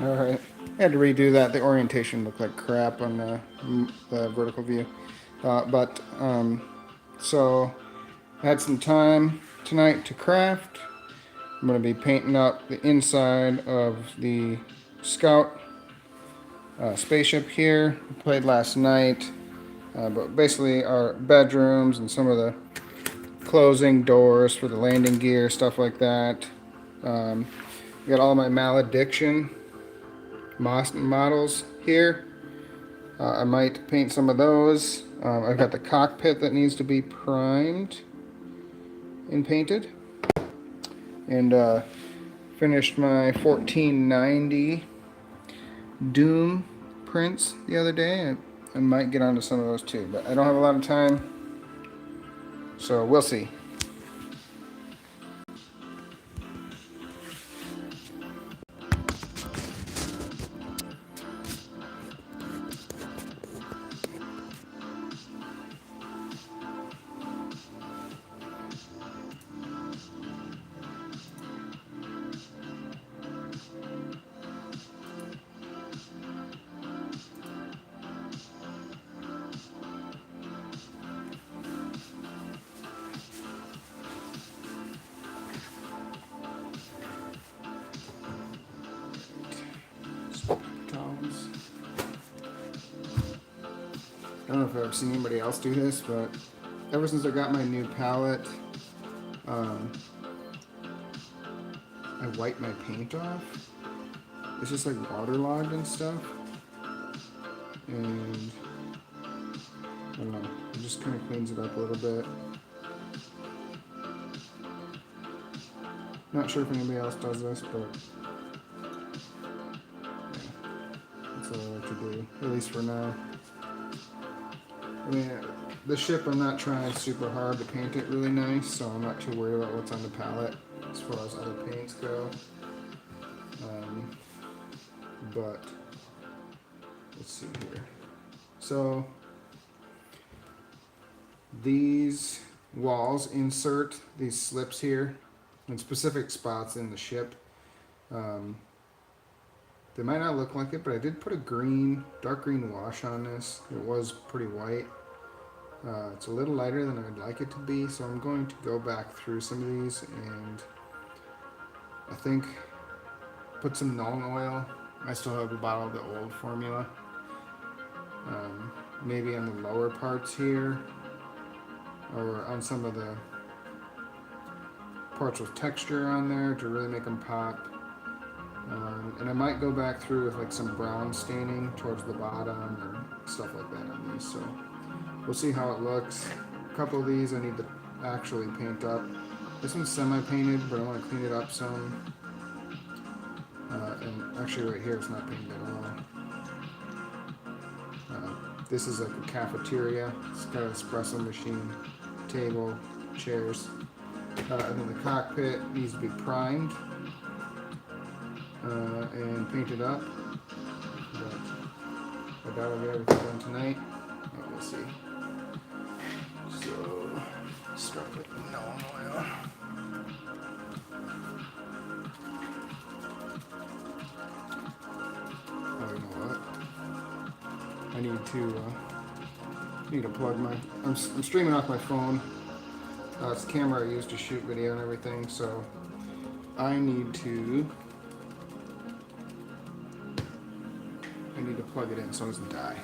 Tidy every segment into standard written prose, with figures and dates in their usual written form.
Alright. I had to redo that. The orientation looked like crap on the vertical view. So I had some time tonight to craft. I'm going to be painting up the inside of the Scout spaceship here. I played last night. But basically our bedrooms and some of the closing doors for the landing gear, stuff like that. Um, got all my malediction models here. I might paint some of those. I've got the cockpit that needs to be primed and painted. And finished my 1490 Doom prints the other day. I might get onto some of those too, but I don't have a lot of time, so we'll see. I don't know if I've ever seen anybody else do this, but ever since I got my new palette, um, I wipe my paint off. It's just like waterlogged and stuff. And I don't know, it just kind of cleans it up a little bit. Not sure if anybody else does this, but yeah, that's all I like to do, at least for now. I mean, the ship, I'm not trying super hard to paint it really nice, so I'm not too worried about what's on the palette as far as other paints go. But let's see here. So these walls insert these slips here in specific spots in the ship. They might not look like it, but I did put a dark green wash on this. It was pretty white. It's a little lighter than I'd like it to be, so I'm going to go back through some of these and I think put some Nuln oil. I still have a bottle of the old formula. Maybe on the lower parts here, or on some of the parts with texture on there to really make them pop. And I might go back through with like some brown staining towards the bottom and stuff like that on these. So we'll see how it looks. A couple of these I need to actually paint up. This one's semi-painted, but I want to clean it up some. And actually right here it's not painted at all. This is like a cafeteria. It's got an espresso machine, table, chairs. And then the cockpit needs to be primed and painted up. But I doubt I'll get everything done tonight. But we'll see. So, start with Nuln oil. Oh, you know what? I need to plug my. I'm streaming off my phone. It's the camera I use to shoot video and everything, so I need to plug it in so it doesn't die.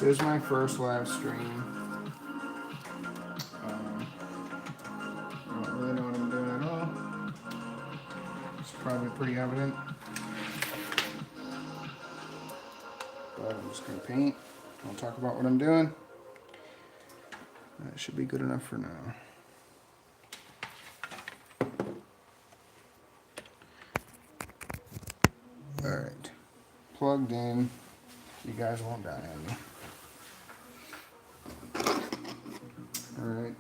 This is my first live stream. I don't really know what I'm doing at all. pretty evident. But I'm just going to paint. I'll talk about what I'm doing. That should be good enough for now. Alright. Plugged in. You guys won't die on me. Alright.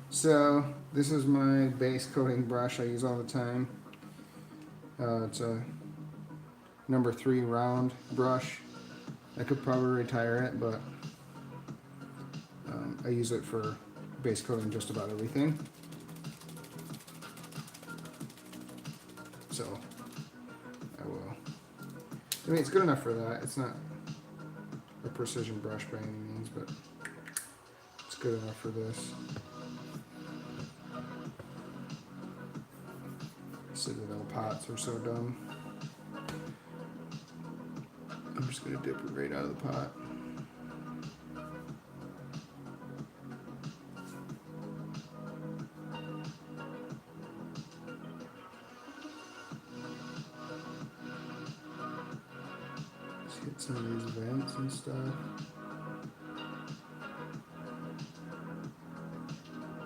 So, this is my base coating brush I use all the time. It's a number 3 round brush. I could probably retire it, but I use it for base coating just about everything. So, I will. I mean, it's good enough for that. It's not a precision brush by any means, but it's good enough for this. Silly little pots are so dumb. I'm just going to dip it right out of the pot. Just hit some of these vents and stuff.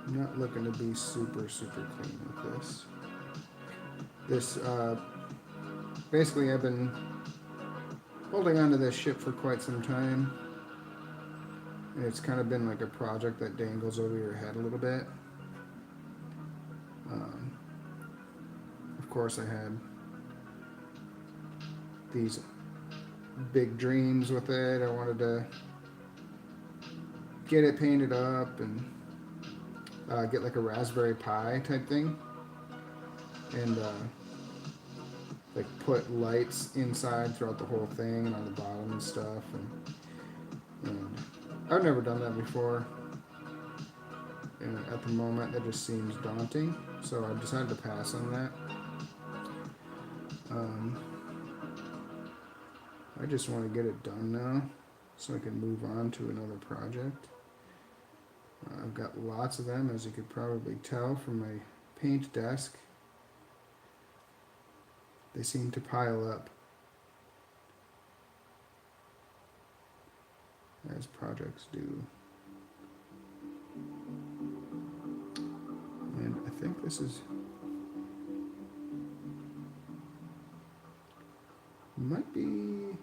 I'm not looking to be super clean with this. Basically I've been holding on to this ship for quite some time. And it's kind of been like a project that dangles over your head a little bit. Of course I had these big dreams with it. I wanted to get it painted up and get like a Raspberry Pi type thing. And like put lights inside throughout the whole thing and on the bottom and stuff. And I've never done that before. And at the moment, that just seems daunting. So I decided to pass on that. I just want to get it done now so I can move on to another project. I've got lots of them, as you could probably tell from my paint desk. They seem to pile up as projects do. And I think this is might be,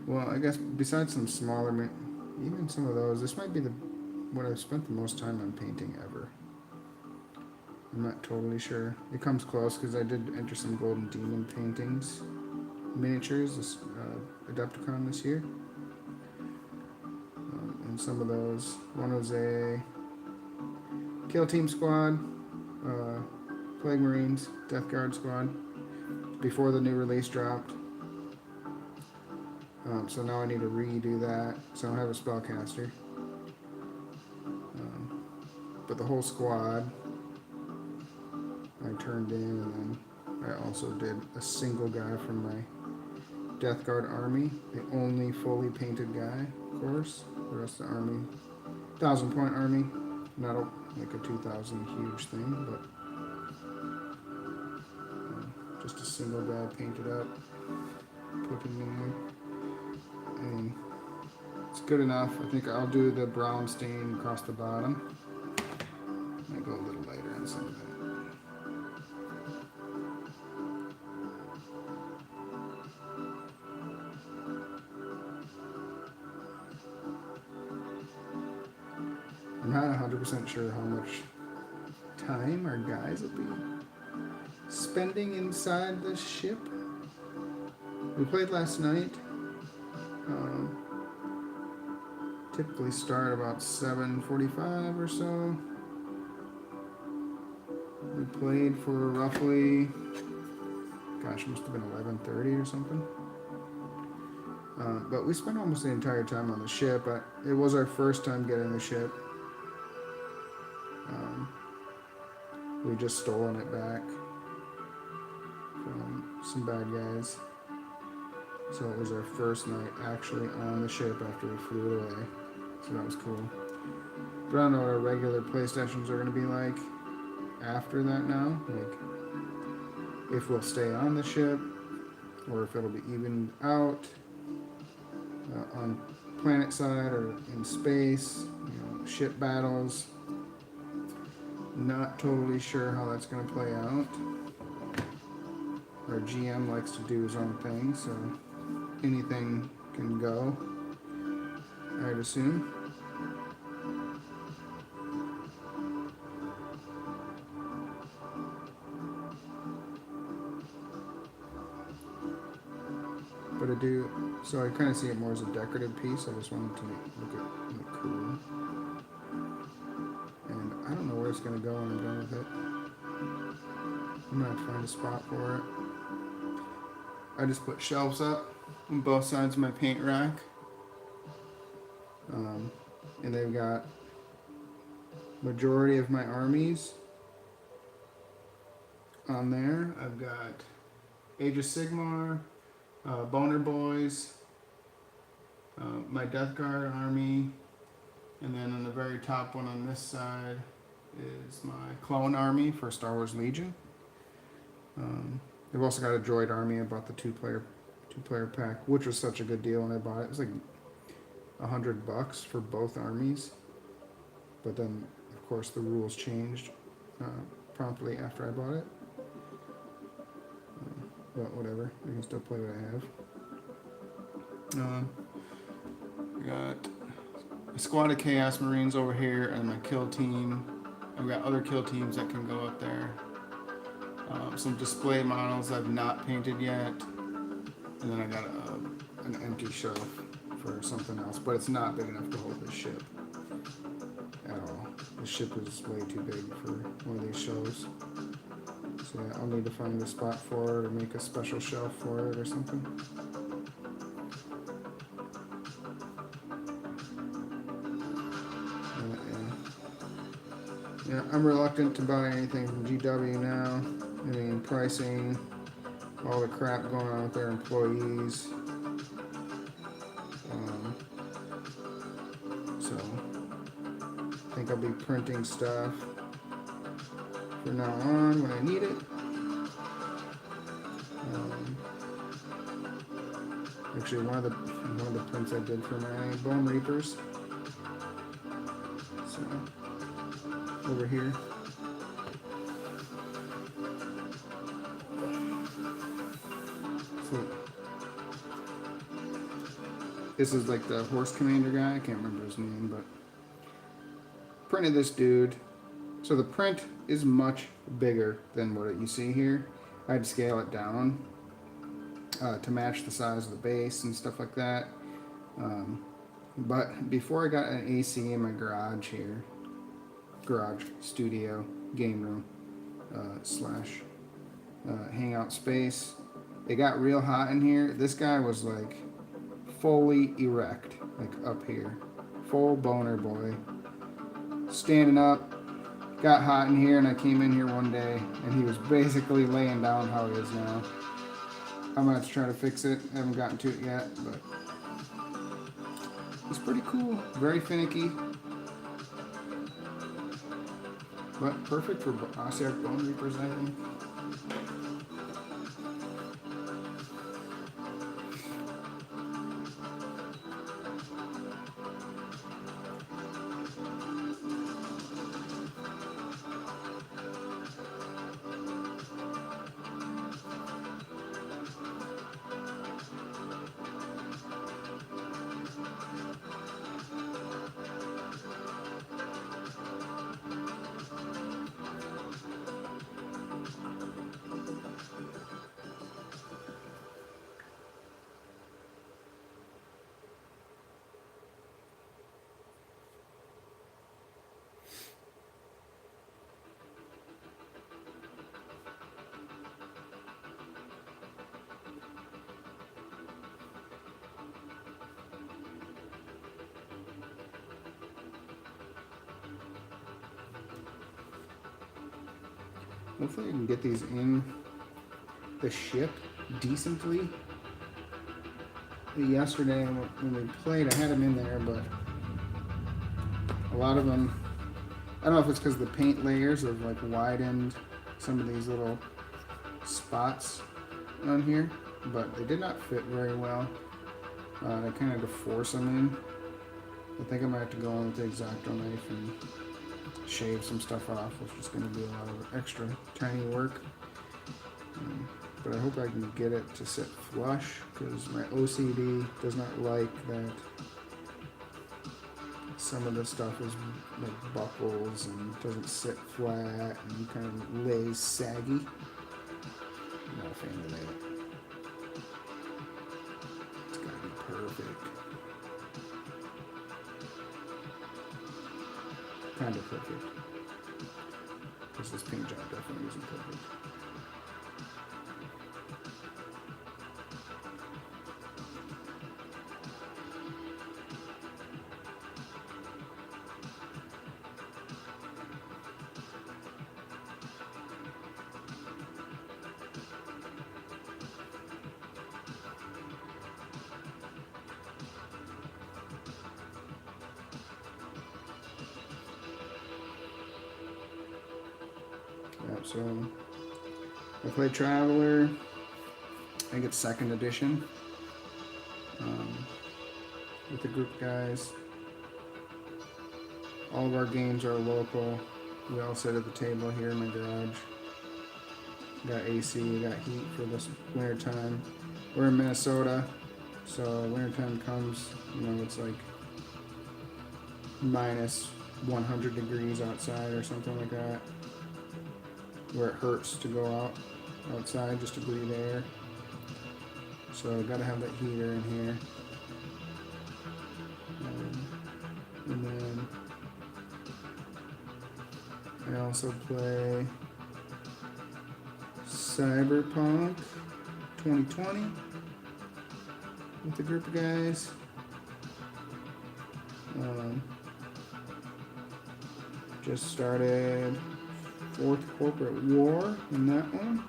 well, I guess besides some smaller, even some of those, this might be what I've spent the most time on painting ever. I'm not totally sure. It comes close because I did enter some Golden Demon paintings, miniatures, this Adepticon this year. And some of those, one was a Kill Team Squad, Plague Marines, Death Guard Squad, before the new release dropped. So now I need to redo that, so I don't have a spellcaster. But the whole squad I turned in, and then I also did a single guy from my Death Guard army, the only fully painted guy, of course. The rest of the army, 1,000-point army, not like a 2,000 huge thing, but just a single guy painted up, put him in there, and it's good enough. I think I'll do the brown stain across the bottom. I go a little lighter on some of that. I'm not 100% sure how much time our guys will be spending inside the ship. We played last night. Typically start about 7:45 or so. We played for roughly, gosh, it must have been 11:30 or something. But we spent almost the entire time on the ship. It was our first time getting the ship. We just stolen it back from some bad guys. So it was our first night actually on the ship after we flew it away. So that was cool. But I don't know what our regular play sessions are going to be like after that now. Like, if we'll stay on the ship or if it'll be evened out on planet side or in space, ship battles. Not totally sure how that's going to play out. Our GM likes to do his own thing, so anything can go, I'd assume. But I do, so I kind of see it more as a decorative piece. I just wanted to look cool. And I don't know where it's going to go when I'm done with it. I'm going to have to find a spot for it. I just put shelves up on both sides of my paint rack. And they've got majority of my armies on there. I've got Age of Sigmar, Boner Boys, my Death Guard army, and then on the very top one on this side is my clone army for Star Wars Legion. They've also got a droid army. I bought the two-player pack, which was such a good deal when I bought it. It was like $100 for both armies. But then, of course, the rules changed promptly after I bought it. But whatever, I can still play what I have. I got a squad of Chaos Marines over here and my kill team. I've got other kill teams that can go up there. Some display models I've not painted yet. And then I got an empty shelf for something else, but it's not big enough to hold this ship at all. The ship is way too big for one of these shelves. So yeah, I'll need to find a spot for it or make a special shelf for it or something. Yeah, I'm reluctant to buy anything from GW now. I mean, pricing, all the crap going on with their employees. So, I think I'll be printing stuff from now on when I need it. Actually, one of the prints I did for my Bone Reapers. So, over here. So, this is like the horse commander guy. I can't remember his name, but printed this dude. So the print is much bigger than what you see here. I had to scale it down to match the size of the base and stuff like that. But before I got an AC in my garage here, garage, studio, game room, slash hangout space, it got real hot in here. This guy was like fully erect, like up here, full boner boy, standing up. Got hot in here, and I came in here one day, and he was basically laying down how he is now. I'm gonna have to try to fix it. I haven't gotten to it yet, but it's pretty cool. Very finicky, but perfect for Ossiarch Bone Reapers, I think. Hopefully I can get these in the ship decently. Yesterday when we played, I had them in there, but a lot of them, I don't know if it's because the paint layers have like widened some of these little spots on here, but they did not fit very well. I kind of had to force them in. I think I might have to go in with the X-Acto knife and shave some stuff off, which is going to be a lot of extra tiny work. But I hope I can get it to sit flush, because my OCD does not like that some of the stuff is like buckles and doesn't sit flat and kind of lays saggy. Not a fan of that. It's gotta be perfect. Kind of perfect. Because this paint job definitely isn't perfect. So I played Traveler. I think it's 2nd edition with the group guys. All of our games are local. We all sit at the table here in my garage. Got AC, got heat for this winter time. We're in Minnesota, so winter time comes, it's like minus 100 degrees outside or something like that, where it hurts to go outside just to breathe air. So I gotta have that heater in here. And then I also play Cyberpunk 2020 with a group of guys. Just started 4th Corporate War in that one.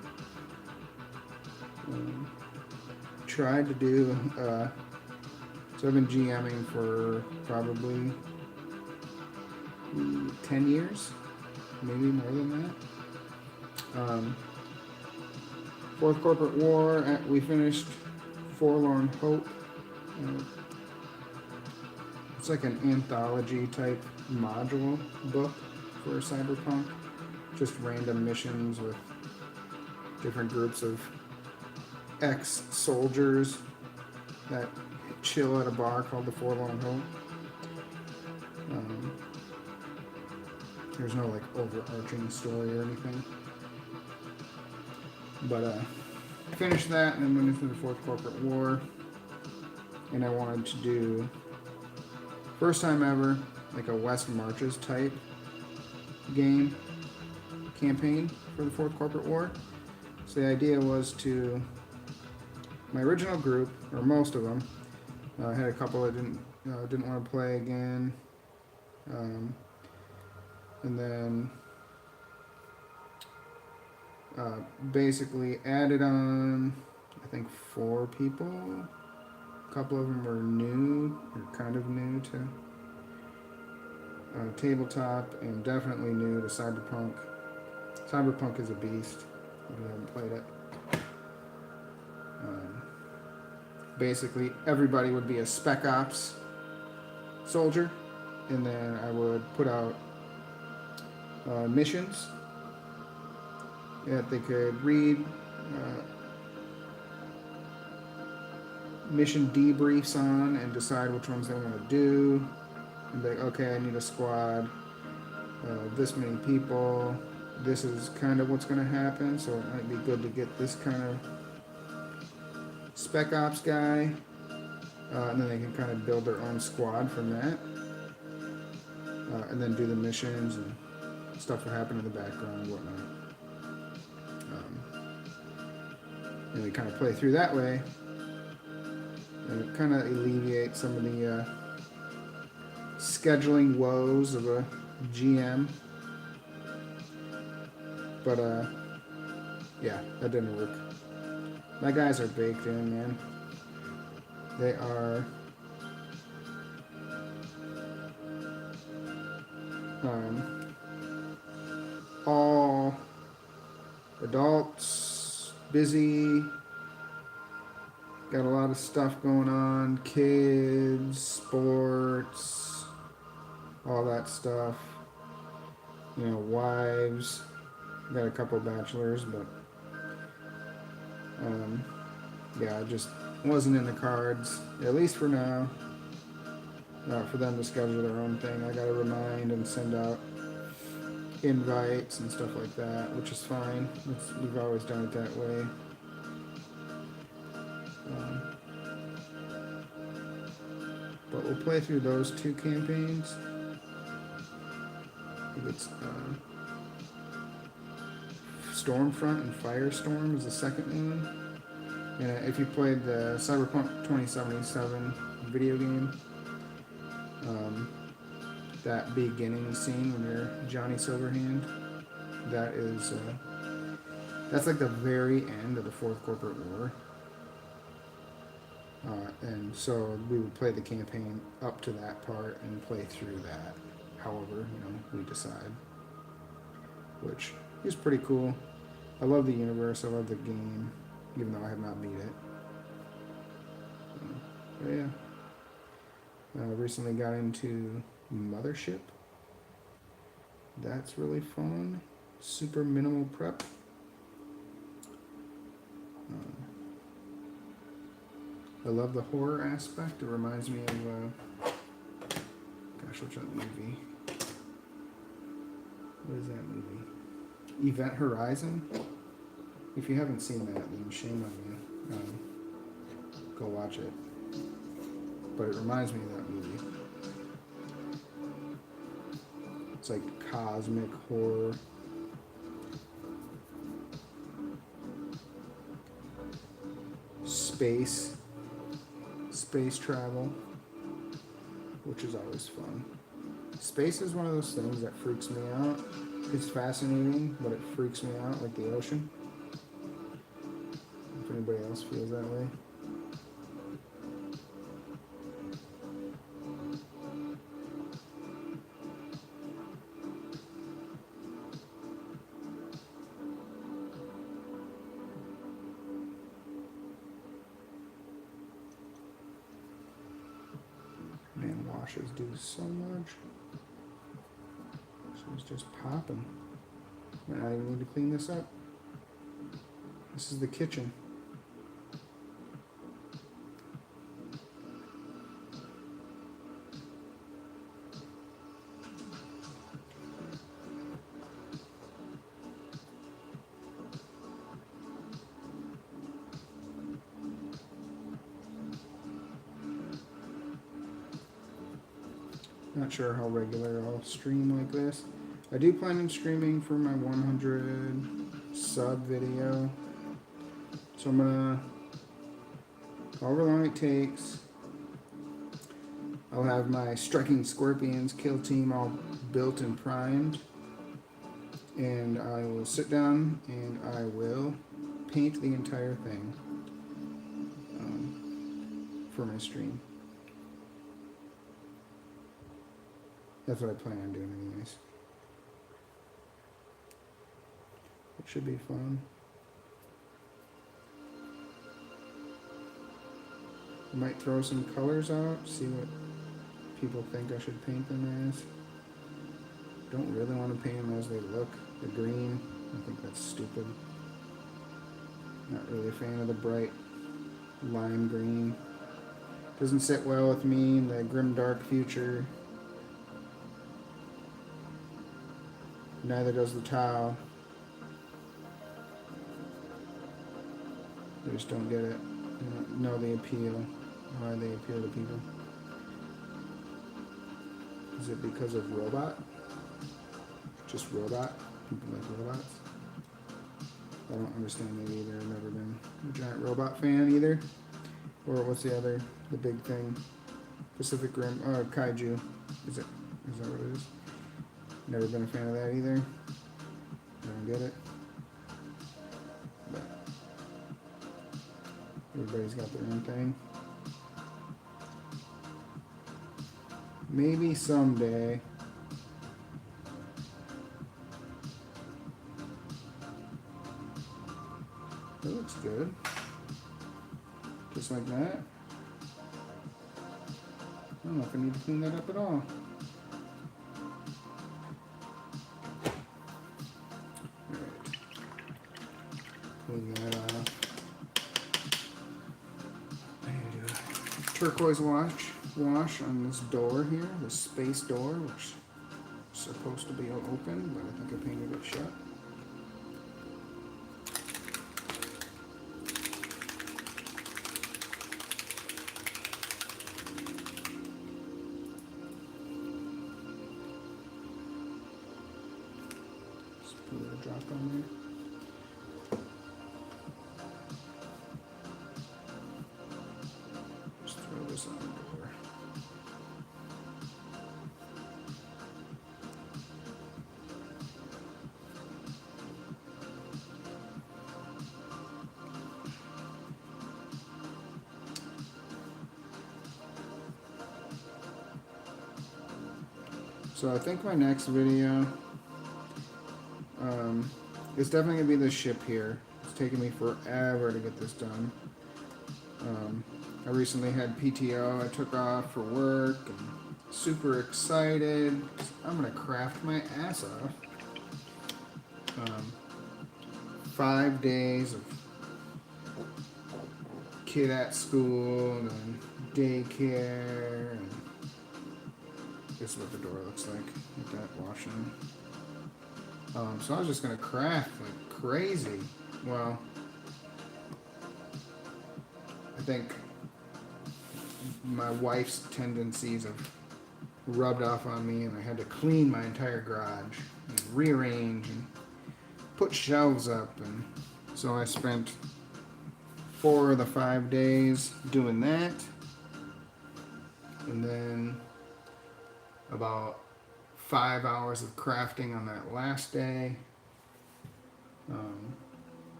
Tried to do, so I've been GMing for probably 10 years, maybe more than that. 4th Corporate War, we finished Forlorn Hope. It's like an anthology type module book for Cyberpunk. Just random missions with different groups of ex-soldiers that chill at a bar called the Forlorn Hope. There's no like overarching story or anything. But I finished that and then went into the 4th Corporate War. And I wanted to do, first time ever, like a West Marches type campaign for the 4th Corporate War. So the idea was to, my original group, or most of them, I had a couple that didn't want to play again, and then basically added on, I think 4 people. A couple of them were new, or kind of new to tabletop, and definitely new to Cyberpunk. Cyberpunk is a beast if you haven't played it. Basically, everybody would be a Spec Ops soldier, and then I would put out missions that they could read, mission debriefs on, and decide which ones they want to do. And be like, okay, I need a squad, this many people, this is kind of what's going to happen, so it might be good to get this kind of Spec Ops guy, and then they can kind of build their own squad from that, and then do the missions, and stuff will happen in the background and whatnot. And we kind of play through that way, and it kind of alleviates some of the scheduling woes of a GM. But yeah, that didn't work. My guys are baked in, man. They are all adults, busy. Got a lot of stuff going on. Kids, sports, all that stuff. You know, wives. Got a couple bachelors, but yeah, it just wasn't in the cards, at least for now. For them to schedule their own thing. I gotta remind and send out invites and stuff like that, which is fine. We've always done it that way. But we'll play through those two campaigns. I think it's Stormfront and Firestorm is the second one. And if you played the Cyberpunk 2077 video game, that beginning scene when you're Johnny Silverhand, that's like the very end of the Fourth Corporate War. And so we would play the campaign up to that part and play through that, however, we decide. Which is pretty cool. I love the universe, I love the game, even though I have not beat it. But yeah. Recently got into Mothership. That's really fun. Super minimal prep. I love the horror aspect. It reminds me of, what's that movie? What is that movie? Event Horizon? If you haven't seen that, then shame on you. Go watch it. But it reminds me of that movie. It's like cosmic horror. Space travel, which is always fun. Space is one of those things that freaks me out. It's fascinating, but it freaks me out, like the ocean. If anybody else feels that way. Man, washers do so much. So it's just popping. I even need to clean this up. This is the kitchen. Not sure how regular I'll stream like this. I do plan on streaming for my 100 sub video. So I'm gonna, however long it takes, I'll have my Striking Scorpions kill team all built and primed. And I will sit down and I will paint the entire thing for my stream. That's what I plan on doing anyways. It should be fun. I might throw some colors out, see what people think I should paint them as. Don't really want to paint them as they look. The green, I think that's stupid. Not really a fan of the bright lime green. Doesn't sit well with me in the grim dark future. Neither does the tile. I just don't get it. I don't know the appeal. Why they appeal to people. Is it because of robot? Just robot? People like robots? I don't understand that either. I've never been a giant robot fan either. Or what's the other, the big thing? Pacific Rim, Kaiju. Is that what it is? Never been a fan of that either. I don't get it. But everybody's got their own thing. Maybe someday. It looks good. Just like that. I don't know if I need to clean that up at all. Alright. Clean that off. I need to do a turquoise wash on this door here, this space door, which is supposed to be open, but I think I painted it shut. Just put a little drop on there. Just throw this on the door. So I think my next video is definitely gonna be the ship here. It's taken me forever to get this done. I recently had PTO. I took off for work and super excited. I'm gonna craft my ass off. 5 days of kid at school and daycare, and this is what the door looks like with that washing. So I was just gonna craft like crazy. Well, I think my wife's tendencies have rubbed off on me, and I had to clean my entire garage and rearrange and put shelves up, and so I spent 4 of the 5 days doing that, and then about 5 hours of crafting on that last day.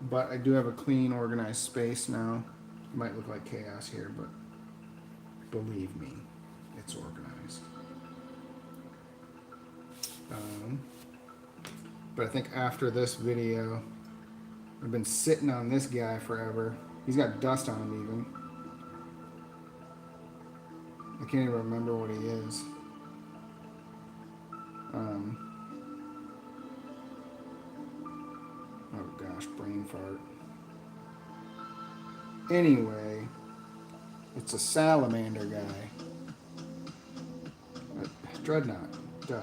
But I do have a clean, organized space now. It might look like chaos here, but believe me, it's organized. But I think after this video, I've been sitting on this guy forever. He's got dust on him even. I can't even remember what he is. Oh gosh, brain fart. Anyway, it's a salamander guy. Dreadnought, duh.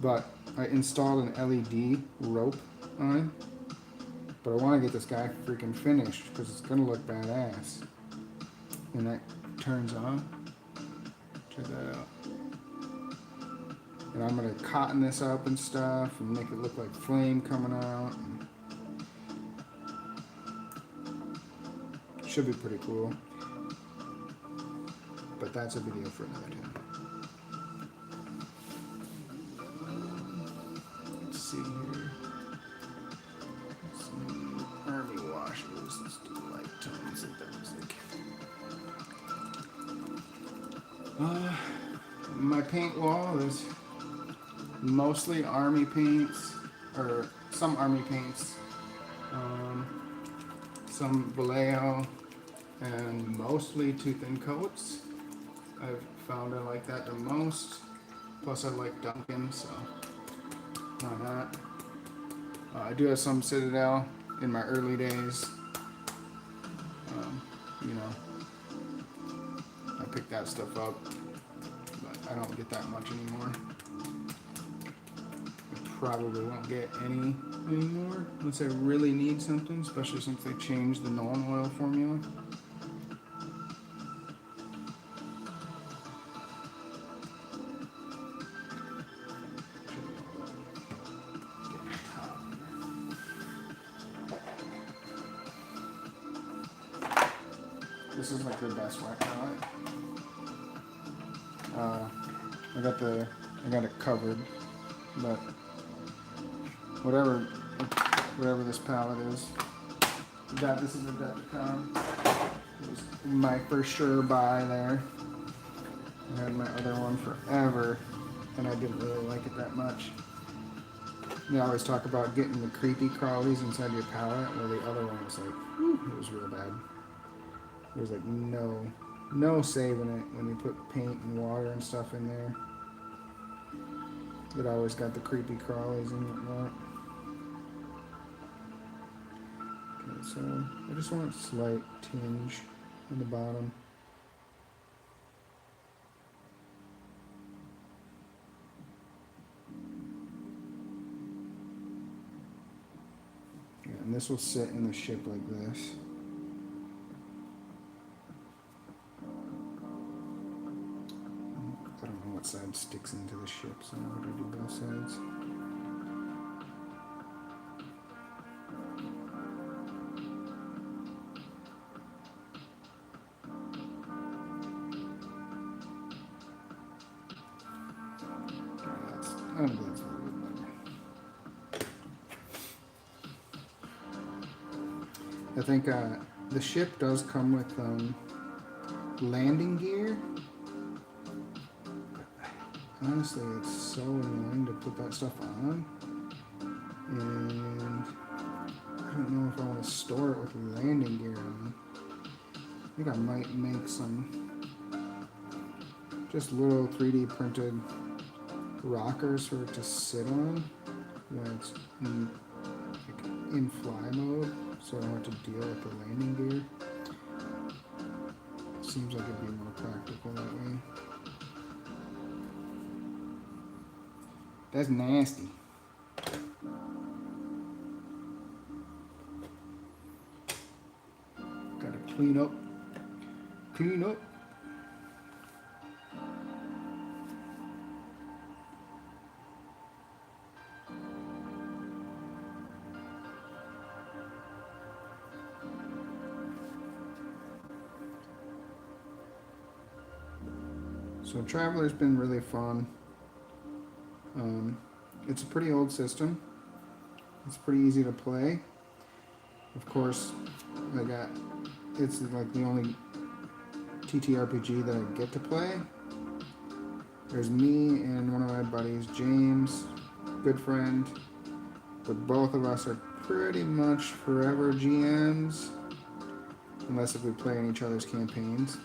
But I installed an LED rope on it. But I want to get this guy freaking finished because it's gonna look badass. And that turns on. Check that out. And I'm gonna cotton this up and stuff and make it look like flame coming out. Should be pretty cool. But that's a video for another time. Let's see here. Some army washes. Let's do light tones like that music. My paint wall is mostly army paints, or some army paints, some Vallejo, and mostly too thin coats. I've found I like that the most. Plus I like Duncan, so why not? I do have some Citadel in my early days. You know, I picked that stuff up, but I don't get that much anymore. I probably won't get any anymore unless I really need something, especially since they changed the Nolan oil formula. This is like the best wet palette. I got it covered, but whatever this palette is, this is a Depcon. It was my first sure buy there. I had my other one forever, and I didn't really like it that much. They always talk about getting the creepy crawlies inside your palette, where the other one was like, whew, it was real bad. There's like no saving it when you put paint and water and stuff in there. It always got the creepy crawlies and whatnot. Okay, so I just want a slight tinge on the bottom. Yeah, and this will sit in the ship like this. I don't know what side sticks into the ship, so I'm going to do both sides. I think that's a little bit better. I think the ship does come with landing gear. Honestly, it's so annoying to put that stuff on. And I don't know if I want to store it with landing gear on. I think I might make some just little 3D printed rockers for it to sit on when it's in fly mode, so I don't have to deal with the landing gear. Seems like it'd be more practical that way. That's nasty. Gotta clean up. Clean up. So Traveler's been really fun. It's a pretty old system. It's pretty easy to play. Of course, it's like the only TTRPG that I get to play. There's me and one of my buddies, James, good friend, but both of us are pretty much forever GMs, unless if we play in each other's campaigns.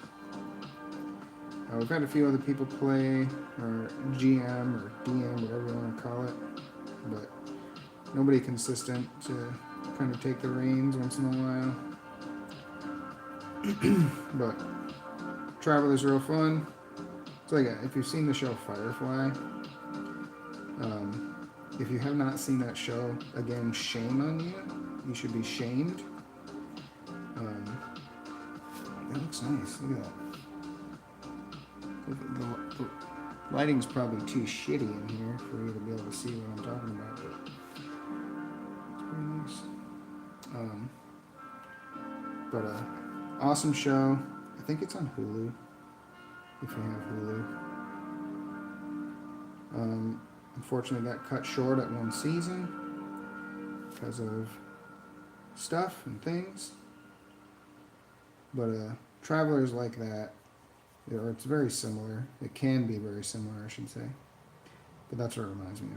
We've had a few other people play, or GM, or DM, whatever you want to call it, but nobody consistent to kind of take the reins once in a while. But Traveler's real fun. So yeah, if you've seen the show Firefly, if you have not seen that show, again, shame on you. You should be shamed. That looks nice. Look at that. The lighting's probably too shitty in here for you to be able to see what I'm talking about, but it's pretty nice. But awesome show. I think it's on Hulu, if you have Hulu. Unfortunately got cut short at one season because of stuff and things. But Travelers like that. Or it's very similar. It can be very similar, I should say. But that's what it reminds me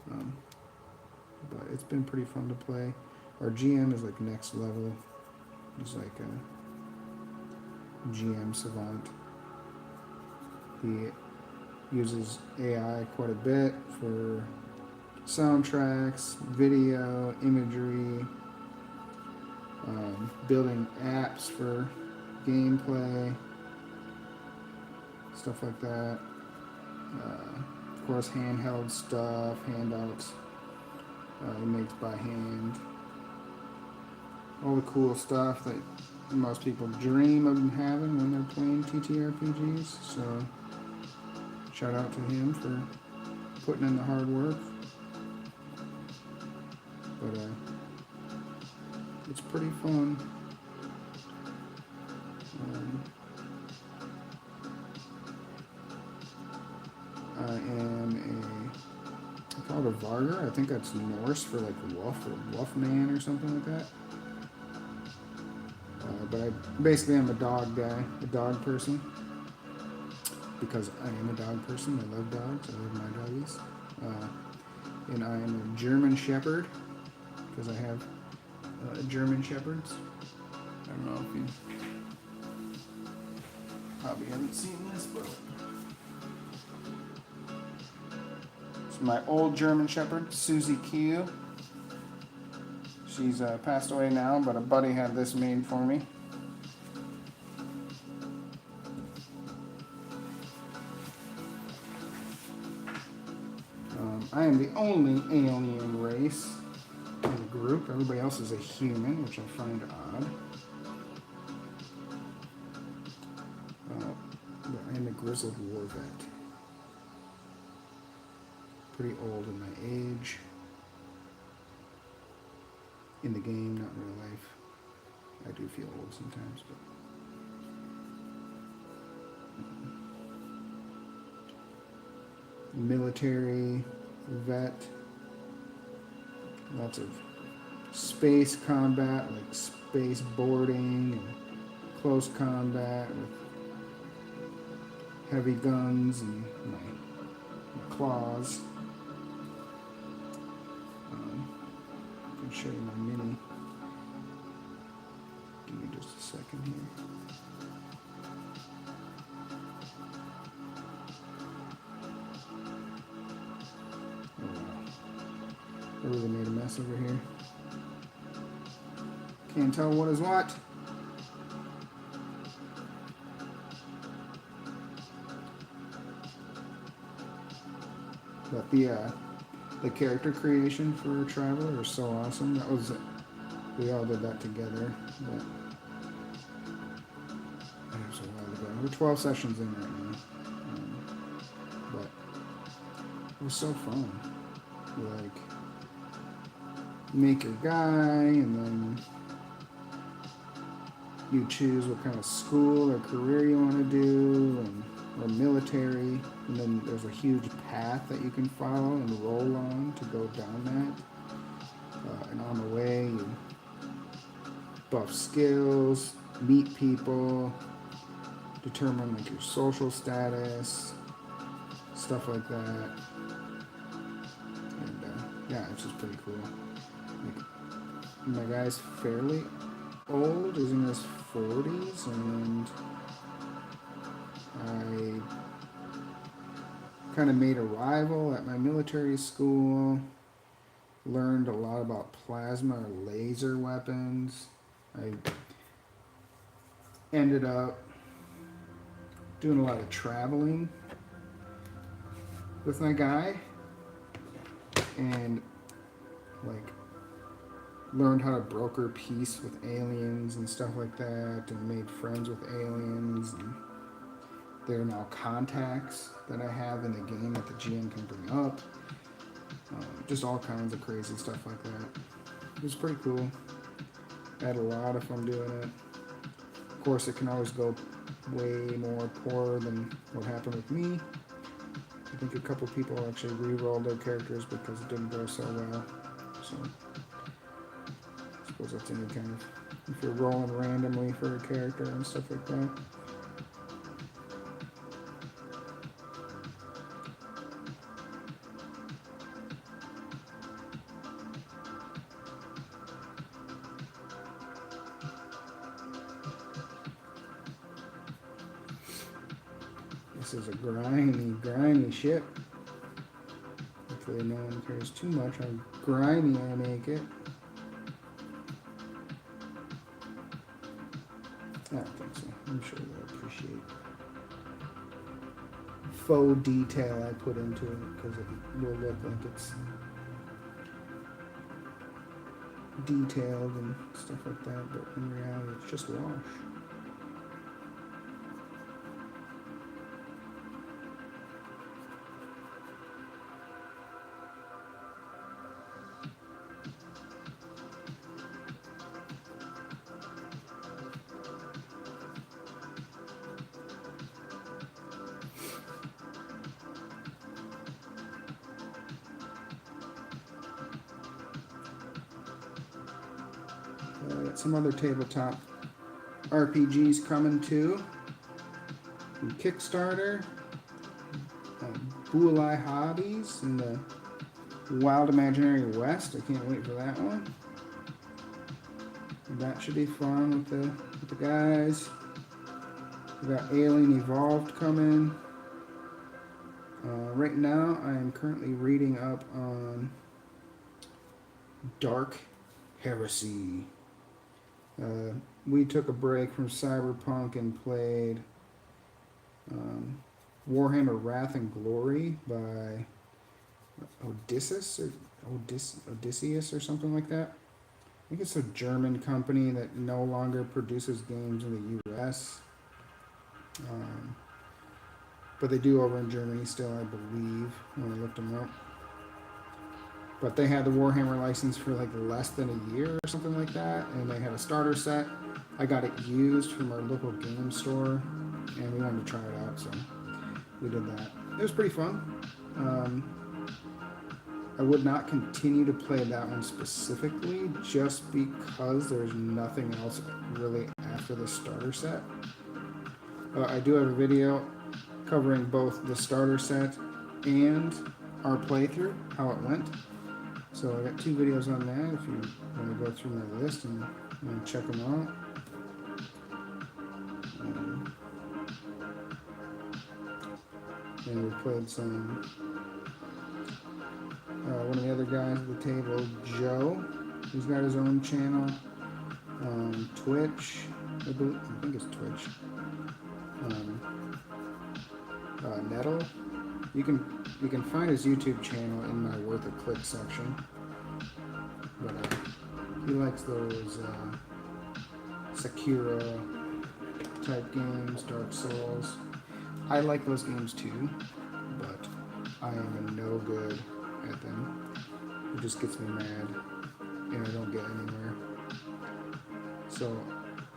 of. But it's been pretty fun to play. Our GM is like next level. He's like a GM savant. He uses AI quite a bit for soundtracks, video, imagery, building apps for gameplay, stuff like that. Of course, handheld stuff, handouts he makes by hand. All the cool stuff that most people dream of having when they're playing TTRPGs. So, shout out to him for putting in the hard work. But it's pretty fun. I am I call it a Varger. I think that's Norse for like wolf or wolf man or something like that. But I'm a dog guy, a dog person. Because I am a dog person. I love dogs. I love my doggies. and I am a German Shepherd because I have German Shepherds. I don't know if you probably haven't seen this, but it's my old German Shepherd, Susie Q. She's passed away now, but a buddy had this made for me. I am the only alien race in the group. Everybody else is a human, which I find odd. But I am a grizzled war vet. Pretty old in my age. In the game, not in real life. I do feel old sometimes, but military vet. Lots of space combat, like space boarding and close combat with heavy guns and my claws. I can show you my mini. Give me just a second here. Oh wow. I really made a mess over here. Can't tell what is what. But the character creation for Traveler is so awesome. That was we all did that together. But that was a while ago. We're 12 sessions in right now. But it was so fun. Like make your guy, and then you choose what kind of school or career you want to do, or military, and then there's a huge path that you can follow and roll on to go down that. And on the way, you buff skills, meet people, determine like your social status, stuff like that. And yeah, it's just pretty cool. Like, my guy's fairly old, he's in his 40s, and I kind of made a rival at my military school, learned a lot about plasma or laser weapons. I ended up doing a lot of traveling with my guy, and like learned how to broker peace with aliens and stuff like that, and made friends with aliens, and they're now contacts that I have in the game that the GM can bring up. Just all kinds of crazy stuff like that. It was pretty cool. I had a lot of fun doing it. Of course, it can always go way more poor than what happened with me. I think a couple people actually re-rolled their characters because it didn't go so well. So I suppose that's any kind of, if you're rolling randomly for a character and stuff like that. This is a grimy ship. Hopefully no one cares too much how grimy I make it. I don't think so. I'm sure they'll appreciate faux detail I put into it, because it will look like it's detailed and stuff like that, but in reality it's just wash. Got some other tabletop RPGs coming too. From Kickstarter, Bulai Hobbies and the Wild Imaginary West. I can't wait for that one. That should be fun with the guys. We got Alien Evolved coming. Right now, I am currently reading up on Dark Heresy. We took a break from Cyberpunk and played Warhammer Wrath and Glory by Odysseus or something like that. I think it's a German company that no longer produces games in the US. But they do over in Germany still, I believe, when I looked them up. But they had the Warhammer license for like less than a year or something like that, and they had a starter set. I got it used from our local game store, and we wanted to try it out, so we did that. It was pretty fun. I would not continue to play that one specifically, just because there's nothing else really after the starter set. I do have a video covering both the starter set and our playthrough, how it went. So I got 2 videos on that if you want to go through my list and check them out. And we played some, one of the other guys at the table, Joe, who's got his own channel, Twitch, I think it's Twitch, Nettle. You can find his YouTube channel in my worth a click section, but he likes those Sekiro type games, Dark Souls. I like those games too, but I am no good at them. It just gets me mad, and I don't get anywhere. So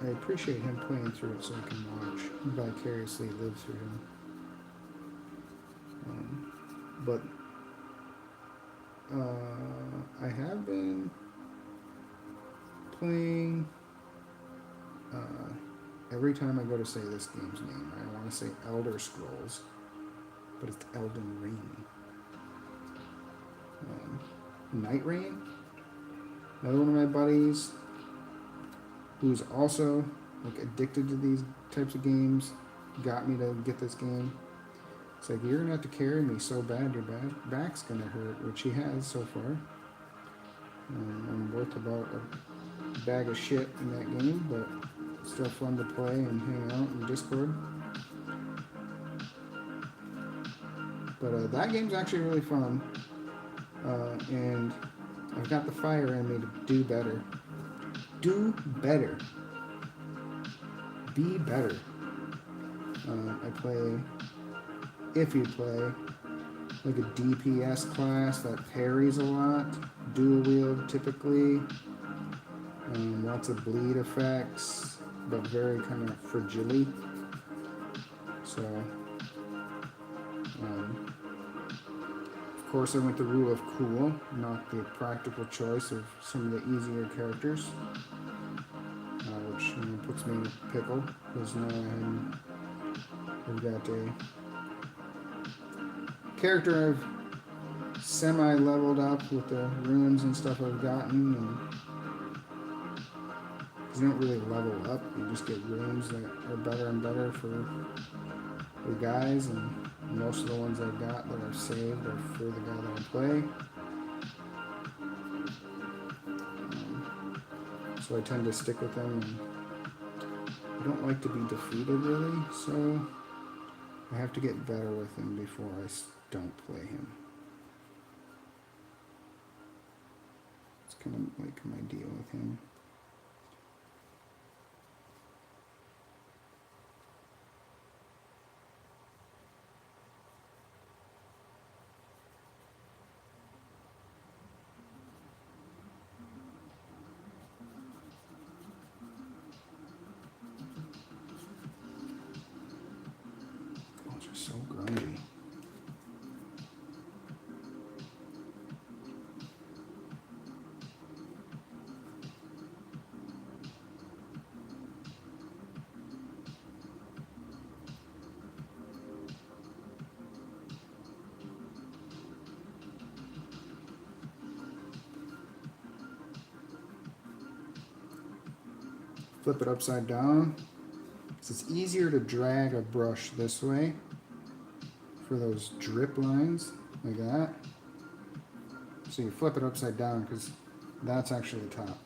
I appreciate him playing through it so I can watch and vicariously live through him. But I have been playing, every time I go to say this game's name, I want to say Elder Scrolls, but it's Elden Ring. Night Rain, another one of my buddies who's also like addicted to these types of games, got me to get this game. It's like, you're gonna have to carry me so bad your back's gonna hurt, which he has so far. I'm worth about a bag of shit in that game, but it's still fun to play and hang out in Discord. But that game's actually really fun, and I've got the fire in me to do better. Do better. Be better. If you play like a DPS class that parries a lot, dual wield typically, lots of bleed effects, but very kind of fragile. So, of course I went the rule of cool, not the practical choice of some of the easier characters, which puts me in a pickle, because now I've got a character I've semi-leveled up with the runes and stuff I've gotten, and you don't really level up, you just get runes that are better and better for the guys, and most of the ones I've got that I've saved are for the guy that I play. So I tend to stick with them, and I don't like to be defeated really, so I have to get better with him before I don't play him. It's kind of like my deal with him. Oh, it's just so grungy. flip it upside down. So it's easier to drag a brush this way for those drip lines, like that. So you flip it upside down because that's actually the top.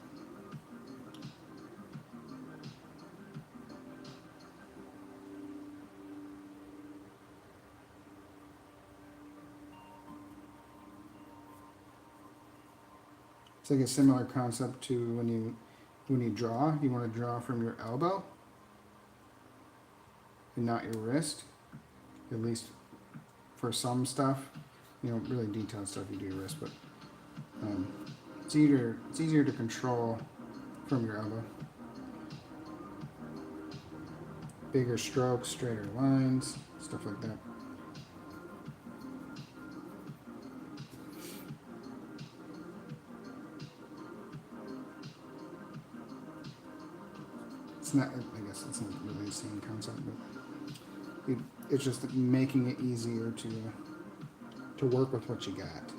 It's like a similar concept to when you draw. You want to draw from your elbow and not your wrist. At least for some stuff, really detailed stuff you do your wrist, but it's easier to control from your elbow. Bigger strokes, straighter lines, stuff like that. It's not, I guess it's not really the same concept, but it's just making it easier to work with what you got.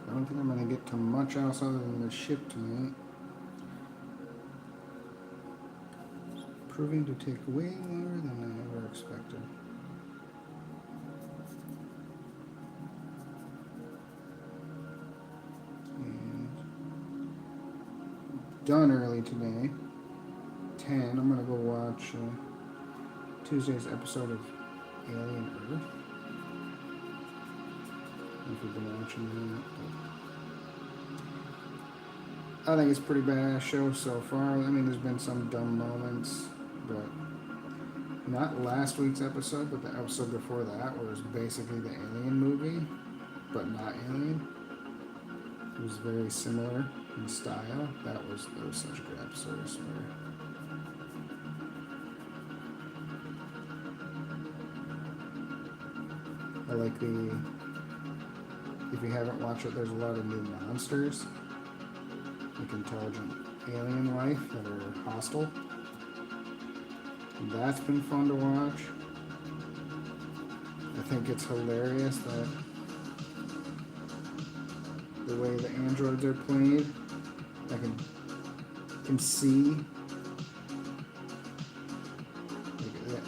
I don't think I'm going to get to much else other than the ship tonight. Proving to take way longer than I ever expected. And done early today. 10. I'm going to go watch Tuesday's episode of Alien Earth. If you've been watching that. I think it's a pretty badass show so far. I mean, there's been some dumb moments, but not last week's episode, but the episode before that, where it was basically the Alien movie, but not Alien. It was very similar in style. That was such a good episode, I swear. I like if you haven't watched it, there's a lot of new monsters, like intelligent alien life that are hostile. And that's been fun to watch. I think it's hilarious that the way the androids are played, I can see.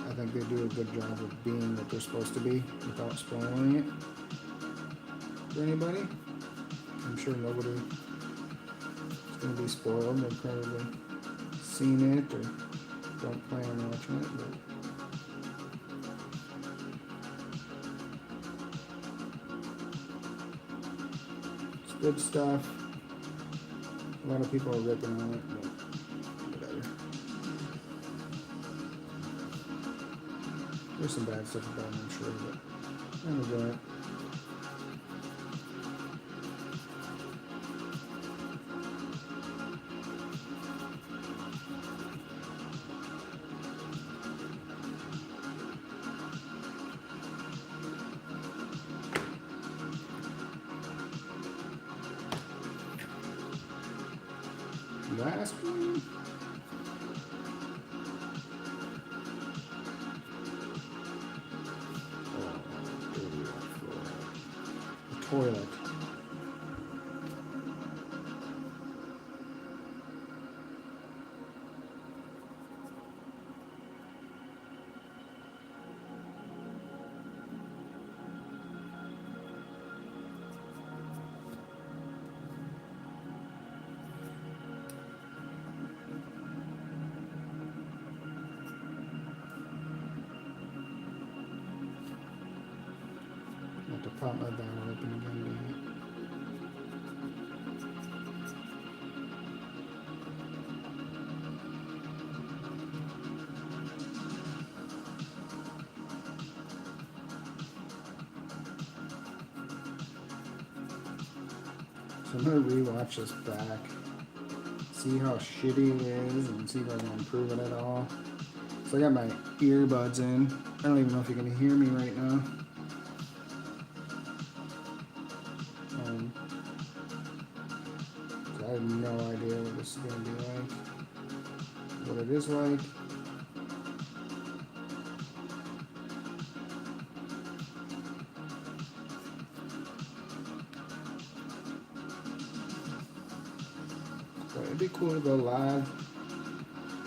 I think they do a good job of being what they're supposed to be without spoiling it for anybody. I'm sure nobody is going to be spoiled. They've probably seen it or don't plan on watching it, but it's good stuff. A lot of people are ripping on it, but whatever. There's some bad stuff about it, I'm sure, but I'm enjoying it. Last one. Oh, dirty floor. The toilet. have to pop my bottle open again, dang it. So I'm gonna rewatch this back, see how shitty it is, and see if I can improve it at all. So I got my earbuds in. I don't even know if you can hear me right now. So I have no idea what this is gonna be like, what it is like. But it'd be cool to go live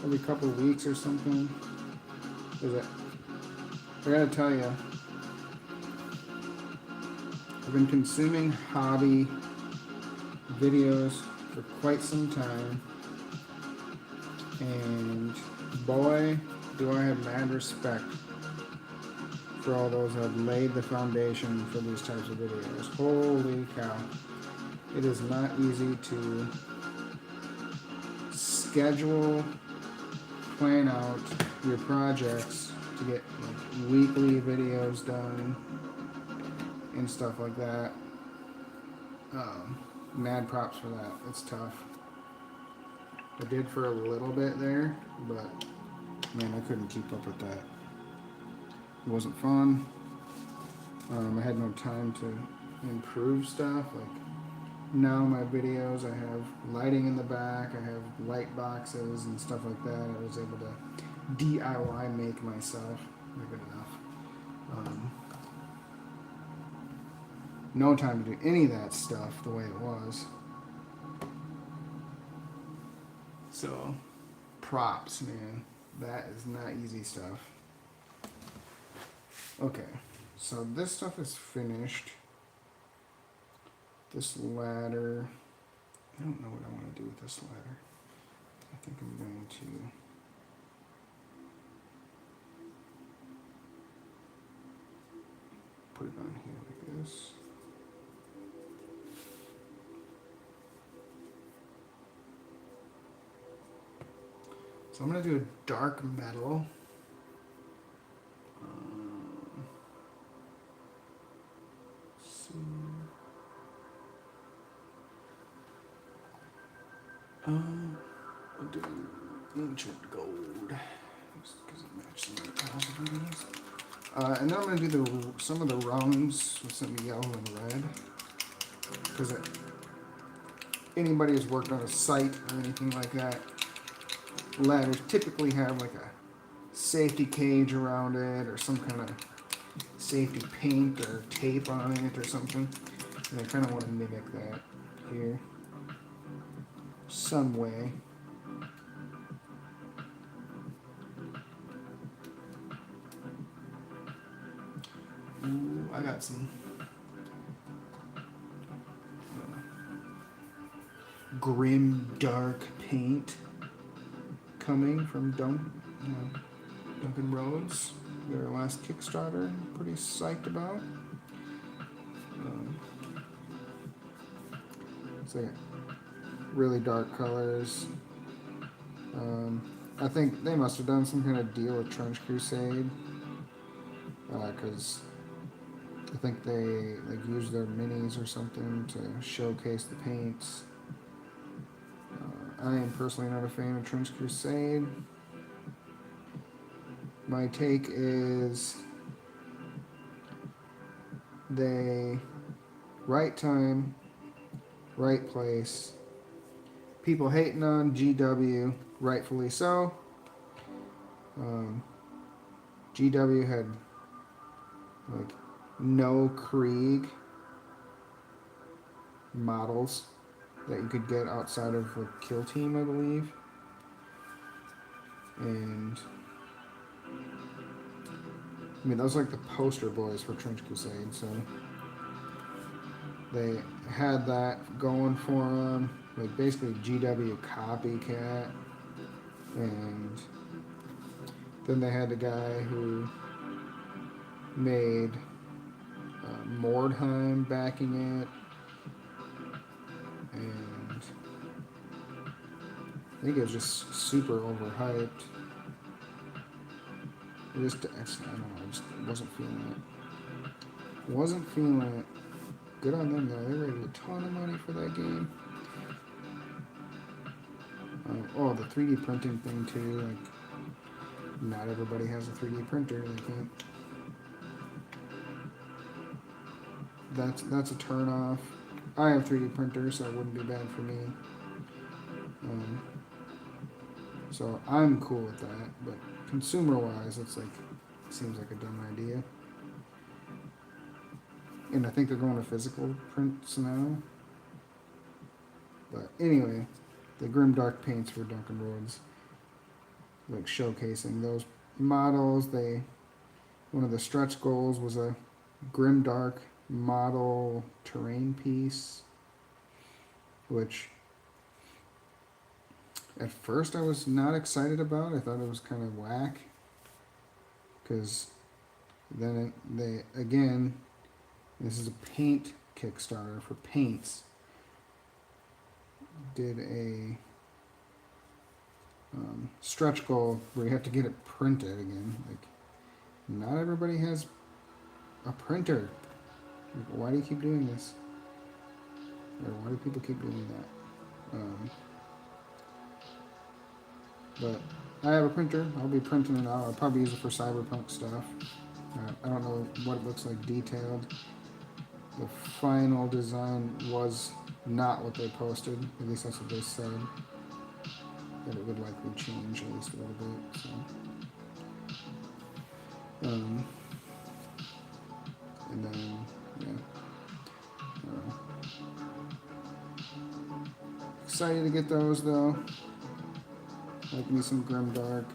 every couple of weeks or something. I gotta tell you, I've been consuming hobby videos for quite some time, and boy, do I have mad respect for all those that have laid the foundation for these types of videos. Holy cow. It is not easy to schedule, plan out your projects to get like weekly videos done and stuff like that. Mad props for that. It's tough. I did for a little bit there, but man, I couldn't keep up with that. It wasn't fun. I had no time to improve stuff. Like now my videos, I have lighting in the back, I have light boxes and stuff like that. I was able to DIY make myself. Good enough. No time to do any of that stuff the way it was. So, props, man. That is not easy stuff. Okay, so this stuff is finished. This ladder, I don't know what I want to do with this ladder. I think I'm going to put it on here like this. So I'm going to do a dark metal. I'll do ancient gold, just because it matches the tiles of these. And then I'm going to do some of the rungs with some yellow and red, because anybody who's worked on a site or anything like that, ladders typically have like a safety cage around it or some kind of safety paint or tape on it or something. And I kind of want to mimic that here some way. Ooh, I got some grim dark paint coming from Duncan Rhodes, their last Kickstarter. I'm pretty psyched about. It's like really dark colors. I think they must have done some kind of deal with Trench Crusade, because I think they like used their minis or something to showcase the paints. I am personally not a fan of Trench Crusade. My take is they right time, right place. People hating on GW, rightfully so. GW had like no Krieg models that you could get outside of like Kill Team, I believe. And I mean, those are like the poster boys for Trench Crusade, so they had that going for them. Like basically GW copycat. And then they had the guy who made Mordheim backing it, and I think it was just super overhyped. I don't know, I just wasn't feeling it. Wasn't feeling it. Good on them though, they raised a ton of money for that game. Oh, the 3D printing thing too, like, not everybody has a 3D printer, they can't. That's a turn off. I have 3D printers, so it wouldn't be bad for me. So I'm cool with that, but consumer-wise, it's like, it seems like a dumb idea. And I think they're going to physical prints now. But anyway, the Grimdark paints for Duncan Roads, like showcasing those models. One of the stretch goals was a Grimdark model terrain piece, which at first I was not excited about. I thought it was kind of whack, because then this is a paint Kickstarter for paints. Did a stretch goal where you have to get it printed again. Like, not everybody has a printer. Like, why do you keep doing this? Or why do people keep doing that? But I have a printer. I'll be printing it out. I'll probably use it for cyberpunk stuff. I don't know what it looks like detailed. The final design was not what they posted. At least that's what they said. That it would likely change at least a little bit. So, and then yeah, excited to get those though. Like me some Grimdark.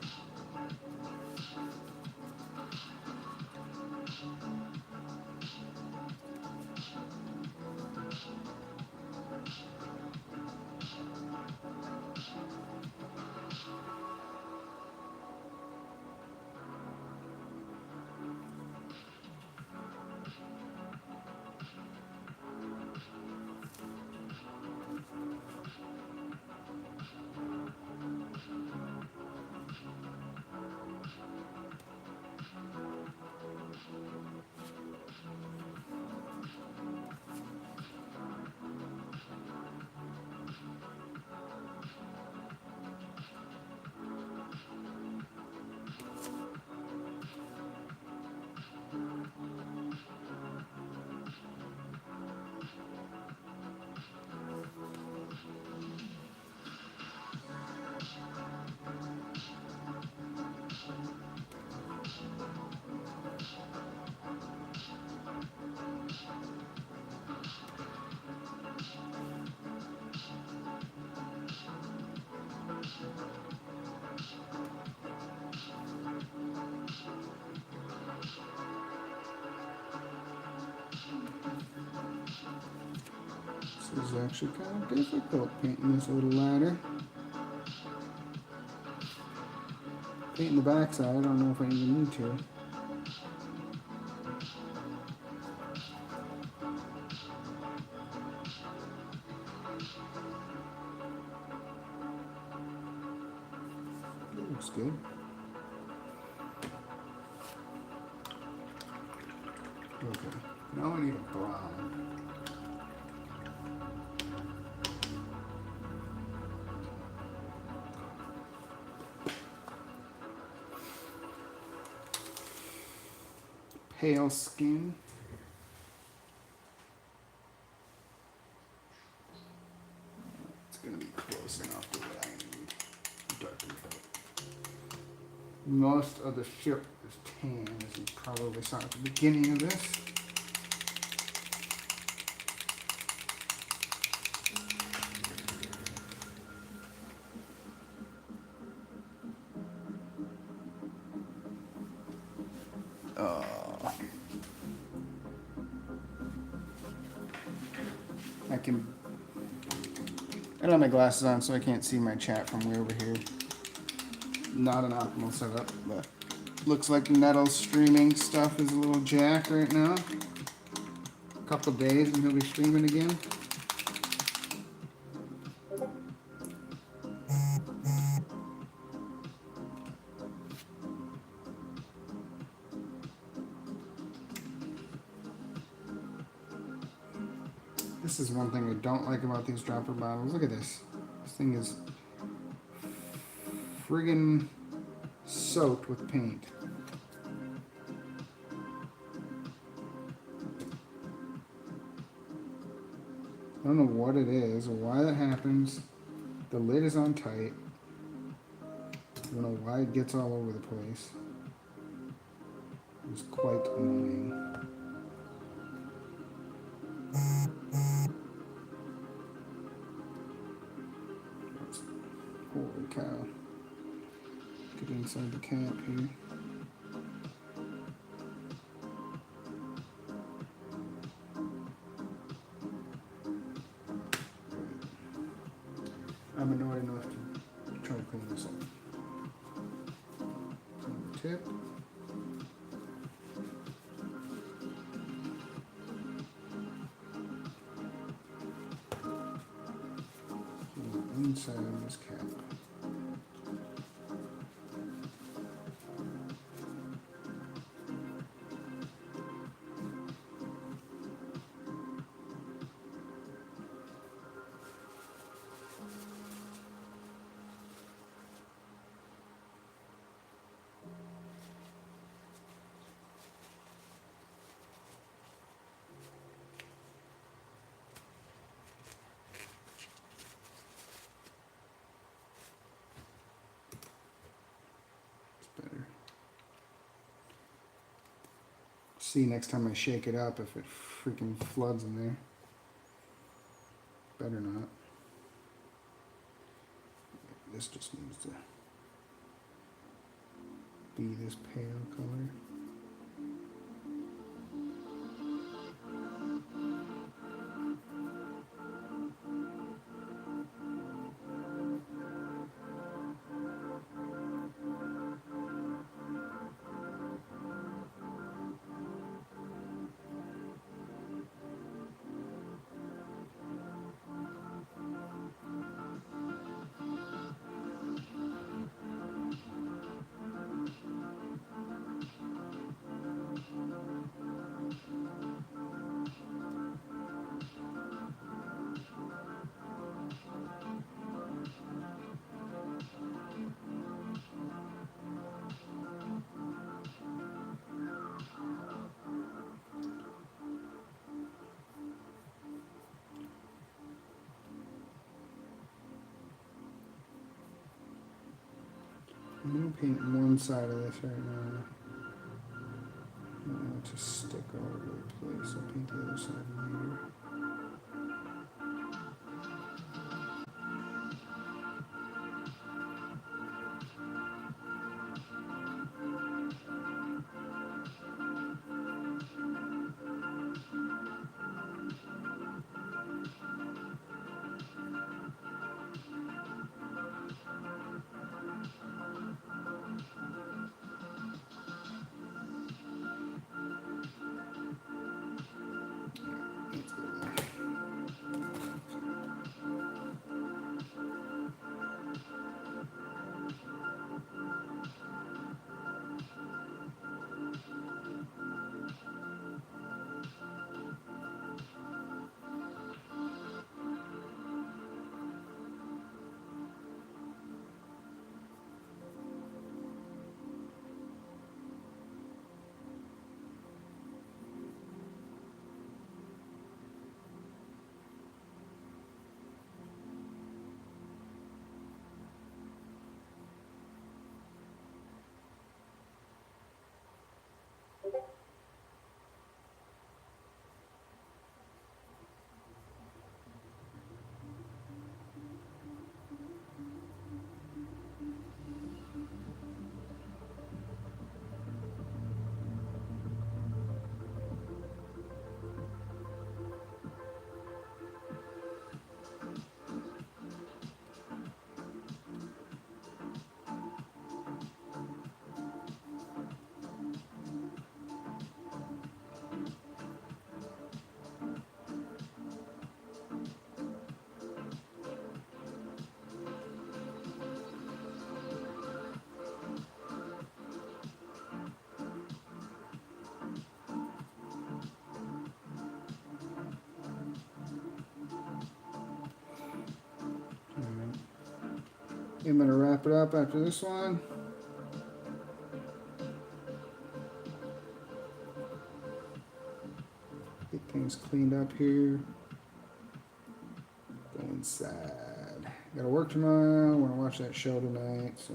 This is actually kind of difficult painting this little ladder. Painting the backside, I don't know if I even need to. That looks good. Okay, now I need a brown. Pale skin. It's gonna be close enough to what I need. Darken it up. Most of the ship is tan, as you probably saw at the beginning of this. I don't have my glasses on, so I can't see my chat from way over here. Not an optimal setup, but looks like Nettle's streaming stuff is a little jacked right now. couple days and he'll be streaming again. This is one thing I don't like about these dropper bottles. Look at this. This thing is friggin' soaked with paint. I don't know what it is or why that happens. The lid is on tight. I don't know why it gets all over the place. It's quite annoying. Holy cow. Get inside the cap here. I'm annoyed enough to try to clean this up. Clean the tip. Inside of this cap. Better. See next time I shake it up if it freaking floods in there. Better not. This just needs to be this pale color. I'm going to paint one side of this right now. I don't want it to stick all over the place. I'll paint the other side later. I'm gonna wrap it up after this one. Get things cleaned up here. Go inside. Gotta work tomorrow. I wanna watch that show tonight, so.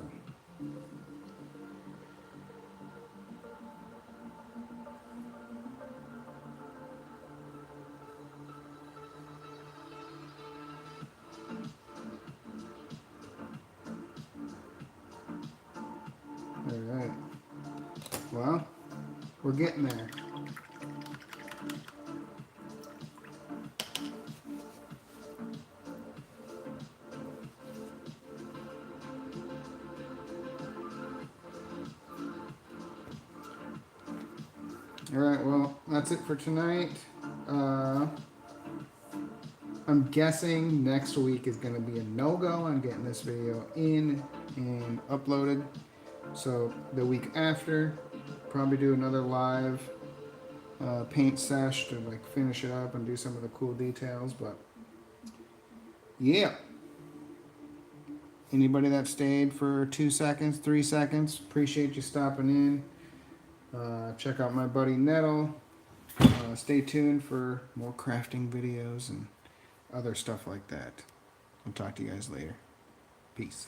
Alright. Well, we're getting there. Alright, well, that's it for tonight. I'm guessing next week is going to be a no-go on getting this video in and uploaded. So the week after, probably do another live paint sesh to like finish it up and do some of the cool details. But yeah, anybody that stayed for 2 seconds, 3 seconds, appreciate you stopping in. Check out my buddy Nettle. Stay tuned for more crafting videos and other stuff like that. I'll talk to you guys later. Peace.